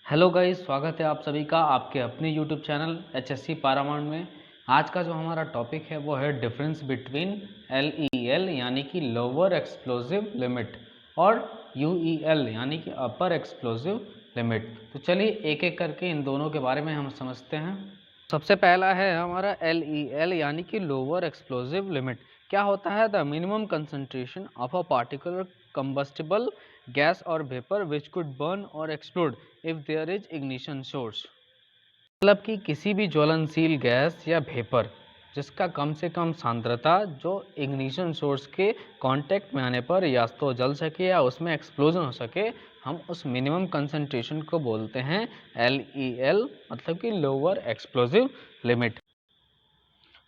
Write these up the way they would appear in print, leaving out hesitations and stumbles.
Hello guys, स्वागत है आप सभी का आपके अपने यूट्यूब चैनल एचएससी पारामाउंट में। आज का जो हमारा टॉपिक है वो है डिफरेंस बिटवीन एल यानी कि लोअर एक्सप्लोजिव लिमिट और यूईएल यानी कि अपर एक्सप्लोजिव लिमिट। तो चलिए एक एक करके इन दोनों के बारे में हम समझते हैं। सबसे पहला है हमारा एल यानी कि लोअर एक्सप्लोजिव लिमिट। क्या होता है? The minimum concentration of a particular combustible gas or vapour which could burn or explode if there is ignition source. मतलब कि किसी भी ज्वलनशील गैस या वेपर जिसका कम से कम सांद्रता जो इग्निशन सोर्स के कांटेक्ट में आने पर या तो जल सके या उसमें एक्सप्लोजन हो सके, हम उस मिनिमम कंसंट्रेशन को बोलते हैं एल, मतलब कि lower explosive limit.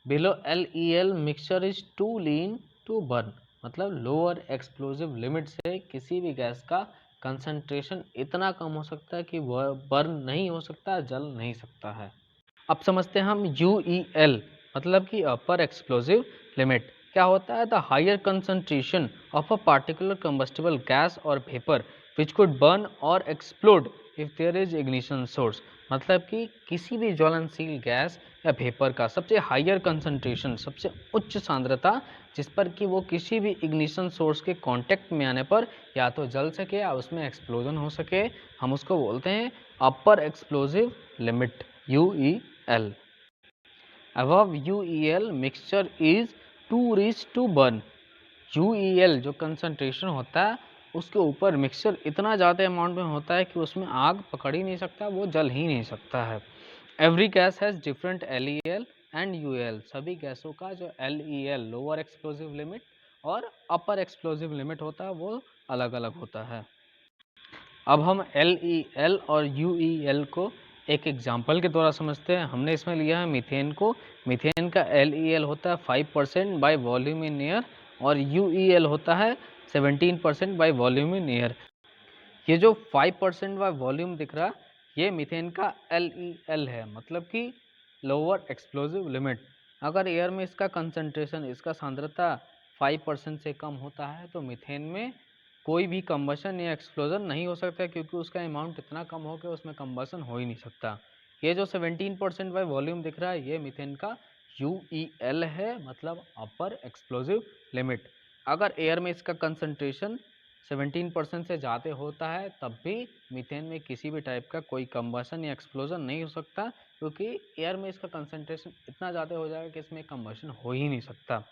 Below L mixture is too lean to burn, मतलब लोअर एक्सप्लोजिव लिमिट से किसी भी गैस का कंसंट्रेशन इतना कम हो सकता है कि वह बर्न नहीं हो सकता, जल नहीं सकता है। अब समझते हैं हम यूईएल, मतलब कि अपर एक्सप्लोजिव लिमिट। क्या होता है? The higher concentration of a particular combustible gas or vapour which could burn or explode if there is ignition source. मतलब कि किसी भी ज्वलनशील गैस या वेपर का सबसे हायर कंसंट्रेशन, सबसे उच्च सांद्रता जिस पर कि वो किसी भी इग्निशन सोर्स के कांटेक्ट में आने पर या तो जल सके या उसमें एक्सप्लोजन हो सके, हम उसको बोलते हैं upper explosive limit UEL. Above UEL mixture is too rich to burn। UEL जो कंसंट्रेशन होता है उसके ऊपर मिक्सचर इतना ज़्यादा अमाउंट में होता है कि उसमें आग पकड़ ही नहीं सकता, वो जल ही नहीं सकता है। Every gas has different LEL and UEL। सभी गैसों का जो LEL लोअर एक्सप्लोजिव लिमिट और अपर एक्सप्लोजिव लिमिट होता है वो अलग अलग होता है। अब हम LEL और UEL को एक एग्जाम्पल के द्वारा समझते हैं। हमने इसमें लिया है मीथेन को। मीथेन का LEL होता है 5% बाय वॉल्यूम इन एयर और UEL होता है 17% बाय वॉल्यूम इन एयर। ये जो 5% बाय वॉल्यूम दिख रहा है ये मीथेन का LEL है, मतलब कि लोअर एक्सप्लोजिव लिमिट। अगर एयर में इसका कंसंट्रेशन, इसका सांद्रता 5% से कम होता है तो मीथेन में कोई भी कंबशन या एक्सप्लोजन नहीं हो सकता, क्योंकि उसका अमाउंट इतना कम हो कि उसमें कंबशन हो ही नहीं सकता। ये जो 17% बाय वॉल्यूम दिख रहा है ये मीथेन का UEL है, मतलब अपर एक्सप्लोजिव लिमिट। अगर एयर में इसका कंसंट्रेशन 17% से ज़्यादा होता है तब भी मीथेन में किसी भी टाइप का कोई कंबशन या एक्सप्लोजन नहीं हो सकता, क्योंकि एयर में इसका कंसंट्रेशन इतना ज़्यादा हो जाएगा कि इसमें कंबशन हो ही नहीं सकता।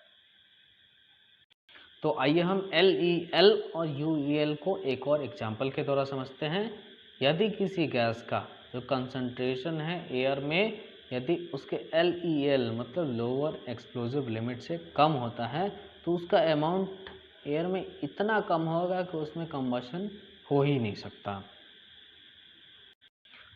तो आइए हम LEL और UEL को एक और एग्जाम्पल के द्वारा समझते हैं। यदि किसी गैस का जो कंसंट्रेशन है एयर में, यदि उसके LEL मतलब लोअर एक्सप्लोजिव लिमिट से कम होता है तो उसका अमाउंट एयर में इतना कम होगा कि उसमें कंबशन हो ही नहीं सकता।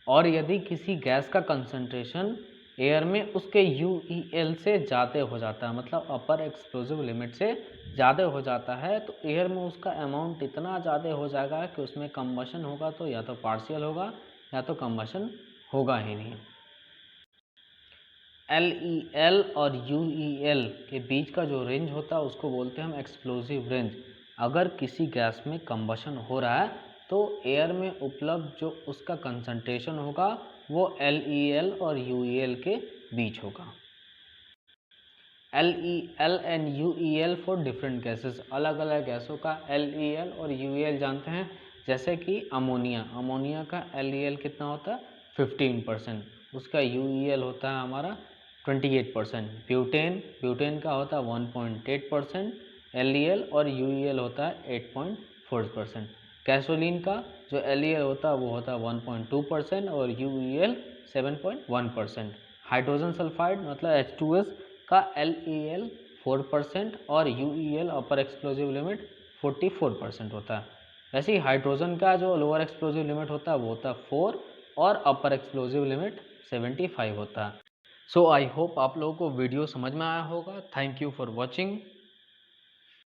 और यदि किसी गैस का कंसंट्रेशन एयर में उसके UEL से ज़्यादा हो जाता है, मतलब अपर एक्सप्लोजिव लिमिट से ज़्यादा हो जाता है, तो एयर में उसका अमाउंट इतना ज़्यादा हो जाएगा कि उसमें कंबशन होगा तो या तो पार्शियल होगा या तो कंबशन होगा ही नहीं। LEL और UEL के बीच का जो रेंज होता है उसको बोलते हैं हम एक्सप्लोजिव रेंज। अगर किसी गैस में कंबशन हो रहा है तो एयर में उपलब्ध जो उसका कंसंट्रेशन होगा वो LEL और UEL के बीच होगा। LEL and UEL for different gases, अलग अलग गैसों का LEL और UEL जानते हैं। जैसे कि अमोनिया का LEL कितना होता है? 15%। उसका UEL होता है हमारा 28%। ब्यूटेन का होता है 1.8% LEL और UEL होता है 8.4%। गैसोलीन का जो LEL होता है वो होता है 1.2% और UEL 7.1%। हाइड्रोजन सल्फाइड मतलब H2S का LEL 4% और UEL अपर एक्सप्लोजिव लिमिट 44% होता है। वैसे ही हाइड्रोजन का जो लोअर एक्सप्लोजिव लिमिट होता है वो होता है 4 और अपर एक्सप्लोजिव लिमिट 75 होता है। सो आई होप आप लोगों को वीडियो समझ में आया होगा। Thank you for watching.